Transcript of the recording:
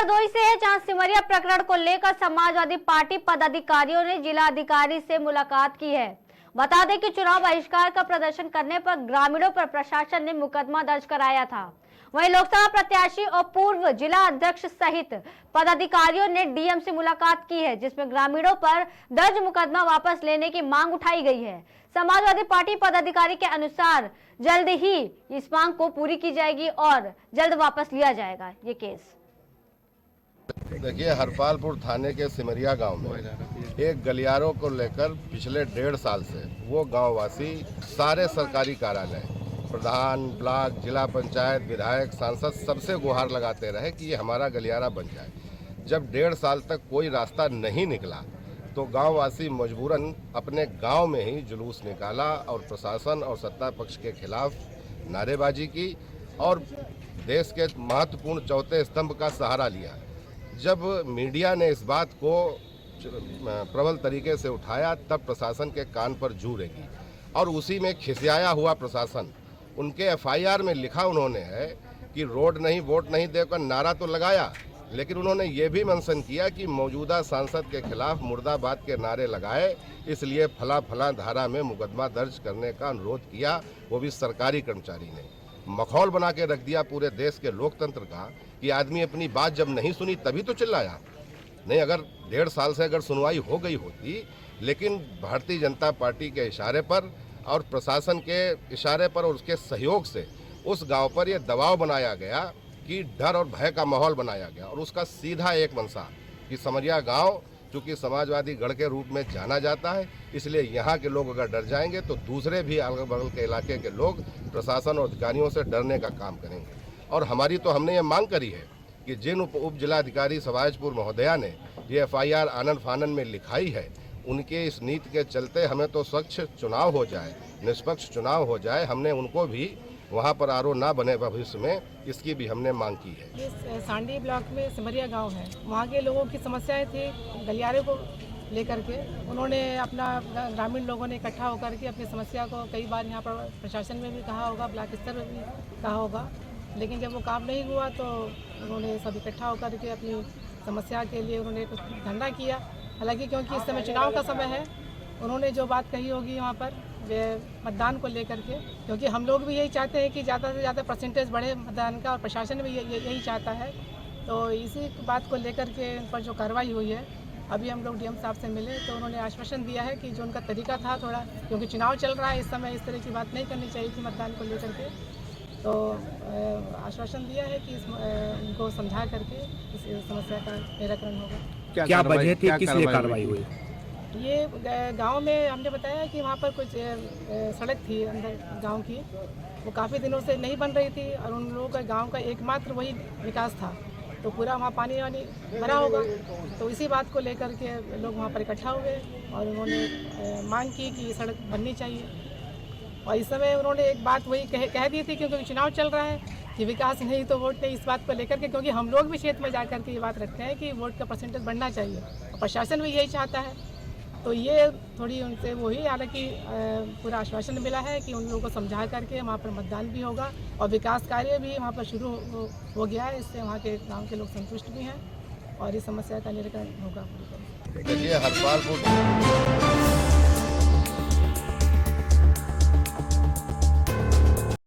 हरदोई से है, जहां सिमरिया प्रकरण को लेकर समाजवादी पार्टी पदाधिकारियों ने जिला अधिकारी से मुलाकात की है। बता दें कि चुनाव बहिष्कार का प्रदर्शन करने पर ग्रामीणों पर प्रशासन ने मुकदमा दर्ज कराया था। वहीं लोकसभा प्रत्याशी और पूर्व जिला अध्यक्ष सहित पदाधिकारियों ने डीएम से मुलाकात की है, जिसमें ग्रामीणों पर दर्ज मुकदमा वापस लेने की मांग उठाई गई है। समाजवादी पार्टी पदाधिकारी के अनुसार जल्द ही इस मांग को पूरी की जाएगी और जल्द वापस लिया जाएगा ये केस। देखिए, हरपालपुर थाने के सिमरिया गांव में एक गलियारों को लेकर पिछले 1.5 साल से वो गांववासी सारे सरकारी कार्यालय, प्रधान, ब्लॉक, जिला पंचायत, विधायक, सांसद सबसे गुहार लगाते रहे कि ये हमारा गलियारा बन जाए। जब 1.5 साल तक कोई रास्ता नहीं निकला तो गांववासी मजबूरन अपने गांव में ही जुलूस निकाला और प्रशासन और सत्ता पक्ष के खिलाफ नारेबाजी की और देश के महत्वपूर्ण चौथे स्तंभ का सहारा लिया। जब मीडिया ने इस बात को प्रबल तरीके से उठाया तब प्रशासन के कान पर जू रेंगी और उसी में खिसियाया हुआ प्रशासन, उनके एफआईआर में लिखा उन्होंने है कि रोड नहीं वोट नहीं देकर नारा तो लगाया, लेकिन उन्होंने ये भी मेंशन किया कि मौजूदा सांसद के खिलाफ मुर्दाबाद के नारे लगाए, इसलिए फला फला धारा में मुकदमा दर्ज करने का अनुरोध किया, वो भी सरकारी कर्मचारी ने। मखौल बना के रख दिया पूरे देश के लोकतंत्र का कि आदमी अपनी बात जब नहीं सुनी तभी तो चिल्लाया। नहीं, अगर 1.5 साल से अगर सुनवाई हो गई होती, लेकिन भारतीय जनता पार्टी के इशारे पर और प्रशासन के इशारे पर और उसके सहयोग से उस गांव पर यह दबाव बनाया गया कि डर और भय का माहौल बनाया गया और उसका सीधा एक मंशा कि सिमरिया गांव चूँकि समाजवादी गढ़ के रूप में जाना जाता है, इसलिए यहाँ के लोग अगर डर जाएंगे तो दूसरे भी अगल बगल के इलाके के लोग प्रशासन और अधिकारियों से डरने का काम करेंगे। और हमने ये मांग करी है कि जिन उप जिलाधिकारी सवाजपुर महोदया ने ये एफआईआर आनन फानन में लिखाई है, उनके इस नीति के चलते हमें तो स्वच्छ चुनाव हो जाए, निष्पक्ष चुनाव हो जाए। हमने उनको भी वहाँ पर आरओ ना बने भविष्य में, इसकी भी हमने मांग की है। इस सांडी ब्लॉक में सिमरिया गांव है, वहाँ के लोगों की समस्याएं थी गलियारे को लेकर के। उन्होंने अपना ग्रामीण लोगों ने इकट्ठा होकर के अपनी समस्या को कई बार यहाँ पर प्रशासन में भी कहा होगा, ब्लॉक स्तर में भी कहा होगा, लेकिन जब वो काम नहीं हुआ तो उन्होंने सब इकट्ठा होकर के अपनी समस्या के लिए उन्होंने कुछ धंधा किया। हालांकि क्योंकि इस समय चुनाव का समय है, उन्होंने जो बात कही होगी वहाँ पर वे मतदान को लेकर के, क्योंकि हम लोग भी यही चाहते हैं कि ज़्यादा से ज़्यादा परसेंटेज बढ़े मतदान का और प्रशासन भी यही चाहता है। तो इसी बात को लेकर के इन पर जो कार्रवाई हुई है, अभी हम लोग डीएम साहब से मिले तो उन्होंने आश्वासन दिया है कि जो उनका तरीका था थोड़ा, क्योंकि चुनाव चल रहा है इस समय, इस तरह की बात नहीं करनी चाहिए थी मतदान को लेकर के, तो आश्वासन दिया है कि उनको समझा करके इस समस्या का निराकरण होगा। क्या वजह थी, किस लिए कार्रवाई हुई? ये गांव में हमने बताया कि वहाँ पर कुछ सड़क थी अंदर गांव की, वो काफ़ी दिनों से नहीं बन रही थी और उन लोगों का गांव का एकमात्र वही विकास था, तो पूरा वहाँ पानी वानी भरा होगा। तो इसी बात को लेकर के लोग वहाँ पर इकट्ठा हुए और उन्होंने मांग की कि ये सड़क बननी चाहिए। और इस समय उन्होंने एक बात वही कह दी थी, क्योंकि चुनाव चल रहा है कि विकास नहीं तो वोट नहीं, इस बात को लेकर के, क्योंकि हम लोग भी क्षेत्र में जाकर के ये बात रखते हैं कि वोट का परसेंटेज बढ़ना चाहिए और प्रशासन भी यही चाहता है। तो ये थोड़ी उनसे वही, हालांकि पूरा आश्वासन मिला है कि उन लोगों को समझा करके वहाँ पर मतदान भी होगा और विकास कार्य भी वहाँ पर शुरू हो गया है। इससे वहाँ के गांव के लोग संतुष्ट भी हैं और इस समस्या का निराकरण होगा। देखिए, हरपालपुर